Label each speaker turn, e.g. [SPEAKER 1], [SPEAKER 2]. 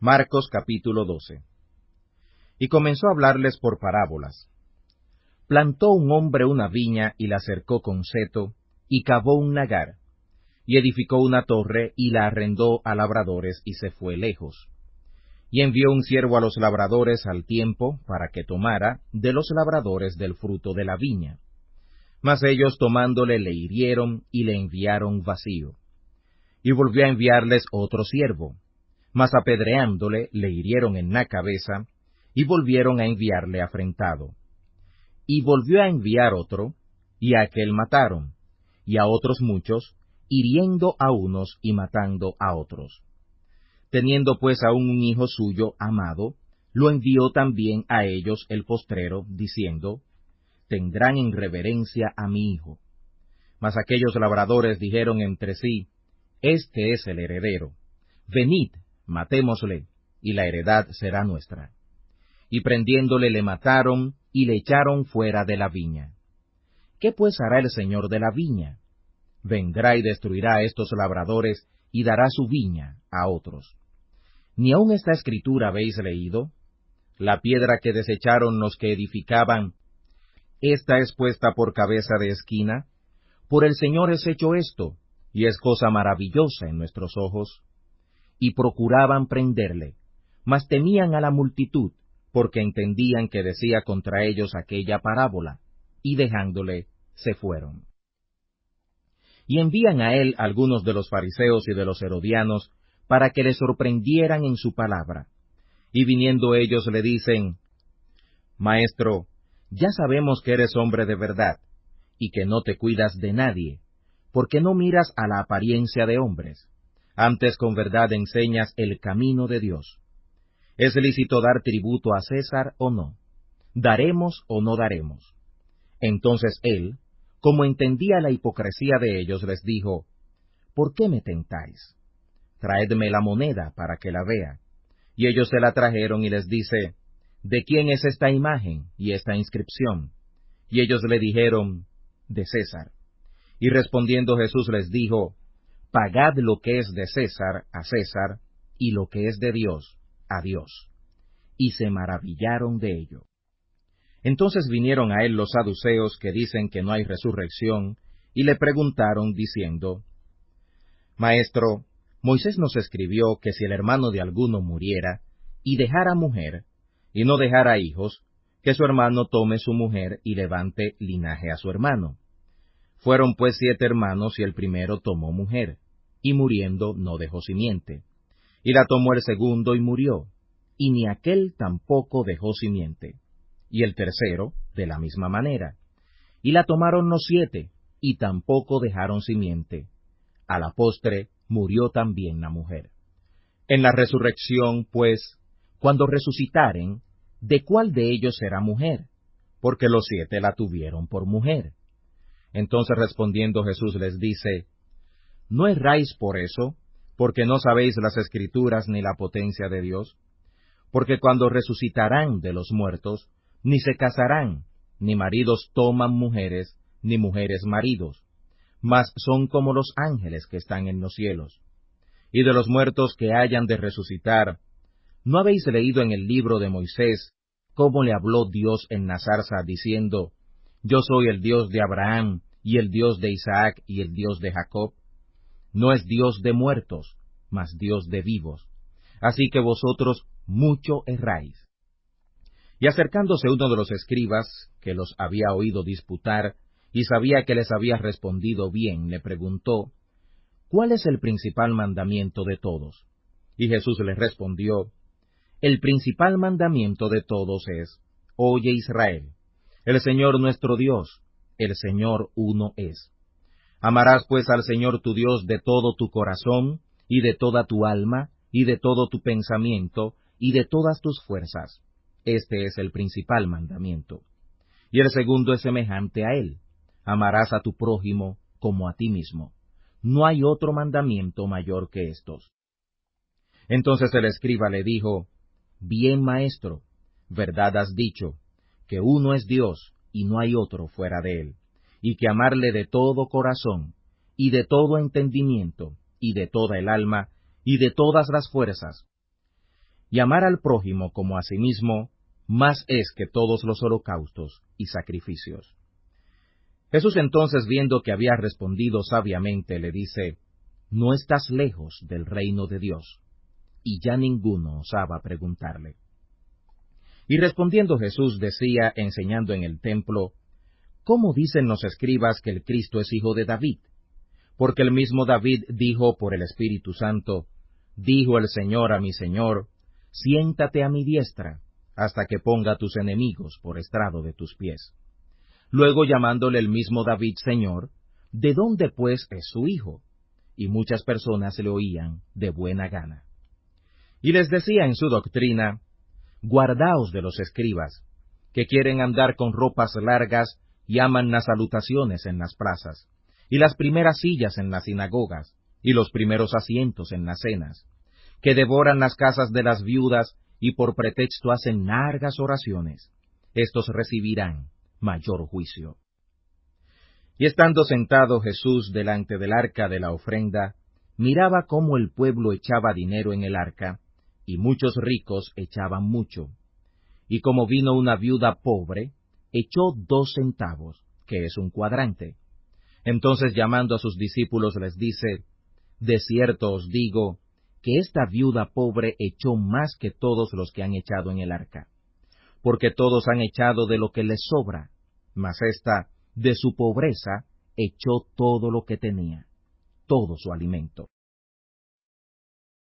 [SPEAKER 1] Marcos capítulo 12. Y comenzó a hablarles por parábolas. Plantó un hombre una viña y la cercó con seto, y cavó un lagar, y edificó una torre y la arrendó a labradores y se fue lejos. Y envió un siervo a los labradores al tiempo para que tomara de los labradores del fruto de la viña. Mas ellos tomándole le hirieron y le enviaron vacío. Y volvió a enviarles otro siervo, mas apedreándole le hirieron en la cabeza, y volvieron a enviarle afrentado. Y volvió a enviar otro, y a aquel mataron, y a otros muchos, hiriendo a unos y matando a otros. Teniendo pues aún un hijo suyo amado, lo envió también a ellos el postrero, diciendo, tendrán en reverencia a mi hijo. Mas aquellos labradores dijeron entre sí, este es el heredero, venid, matémosle, y la heredad será nuestra. Y prendiéndole le mataron, y le echaron fuera de la viña. ¿Qué pues hará el señor de la viña? Vendrá y destruirá a estos labradores, y dará su viña a otros. ¿Ni aun esta escritura habéis leído? La piedra que desecharon los que edificaban, esta es puesta por cabeza de esquina. Por el Señor es hecho esto, y es cosa maravillosa en nuestros ojos. Y procuraban prenderle, mas temían a la multitud, porque entendían que decía contra ellos aquella parábola, y dejándole, se fueron. Y envían a él algunos de los fariseos y de los herodianos, para que le sorprendieran en su palabra. Y viniendo ellos le dicen, Maestro, ya sabemos que eres hombre de verdad, y que no te cuidas de nadie, porque no miras a la apariencia de hombres, antes con verdad enseñas el camino de Dios. ¿Es lícito dar tributo a César o no? ¿Daremos o no daremos? Entonces él, como entendía la hipocresía de ellos, les dijo, ¿por qué me tentáis? Traedme la moneda para que la vea. Y ellos se la trajeron y les dice, ¿de quién es esta imagen y esta inscripción? Y ellos le dijeron, de César. Y respondiendo Jesús les dijo, pagad lo que es de César a César, y lo que es de Dios a Dios. Y se maravillaron de ello. Entonces vinieron a él los saduceos que dicen que no hay resurrección, y le preguntaron diciendo, Maestro, Moisés nos escribió que si el hermano de alguno muriera, y dejara mujer, y no dejara hijos, que su hermano tome su mujer y levante linaje a su hermano. Fueron pues 7 hermanos, y el primero tomó mujer, y muriendo no dejó simiente. Y la tomó el segundo y murió, y ni aquel tampoco dejó simiente. Y el tercero, de la misma manera. Y la tomaron los 7, y tampoco dejaron simiente. A la postre murió también la mujer. En la resurrección, pues, cuando resucitaren, ¿de cuál de ellos será mujer? Porque los 7 la tuvieron por mujer. Entonces respondiendo Jesús les dice, ¿no erráis por eso, porque no sabéis las Escrituras ni la potencia de Dios? Porque cuando resucitarán de los muertos, ni se casarán, ni maridos toman mujeres, ni mujeres maridos, mas son como los ángeles que están en los cielos. Y de los muertos que hayan de resucitar, ¿no habéis leído en el libro de Moisés cómo le habló Dios en la zarza, diciendo, Yo soy el Dios de Abraham, y el Dios de Isaac, y el Dios de Jacob? No es Dios de muertos, mas Dios de vivos. Así que vosotros mucho erráis. Y acercándose uno de los escribas, que los había oído disputar, y sabía que les había respondido bien, le preguntó, ¿cuál es el principal mandamiento de todos? Y Jesús le respondió, el principal mandamiento de todos es, Oye Israel, el Señor nuestro Dios, el Señor uno es. Amarás pues al Señor tu Dios de todo tu corazón, y de toda tu alma, y de todo tu pensamiento, y de todas tus fuerzas. Este es el principal mandamiento. Y el segundo es semejante a él. Amarás a tu prójimo como a ti mismo. No hay otro mandamiento mayor que estos. Entonces el escriba le dijo, Bien, maestro, verdad has dicho, que uno es Dios, y no hay otro fuera de él, y que amarle de todo corazón, y de todo entendimiento, y de toda el alma, y de todas las fuerzas, y amar al prójimo como a sí mismo, más es que todos los holocaustos y sacrificios. Jesús entonces, viendo que había respondido sabiamente, le dice, no estás lejos del reino de Dios. Y ya ninguno osaba preguntarle. Y respondiendo Jesús decía, enseñando en el templo, ¿cómo dicen los escribas que el Cristo es hijo de David? Porque el mismo David dijo por el Espíritu Santo, dijo el Señor a mi Señor, siéntate a mi diestra, hasta que ponga tus enemigos por estrado de tus pies. Luego llamándole el mismo David Señor, ¿de dónde pues es su hijo? Y muchas personas le oían de buena gana. Y les decía en su doctrina, guardaos de los escribas, que quieren andar con ropas largas y aman las salutaciones en las plazas, y las primeras sillas en las sinagogas, y los primeros asientos en las cenas, que devoran las casas de las viudas y por pretexto hacen largas oraciones. Estos recibirán mayor juicio. Y estando sentado Jesús delante del arca de la ofrenda, miraba cómo el pueblo echaba dinero en el arca, y muchos ricos echaban mucho. Y como vino una viuda pobre, echó 2 centavos, que es un cuadrante. Entonces llamando a sus discípulos les dice, de cierto os digo, que esta viuda pobre echó más que todos los que han echado en el arca. Porque todos han echado de lo que les sobra, mas ésta, de su pobreza, echó todo lo que tenía, todo su alimento.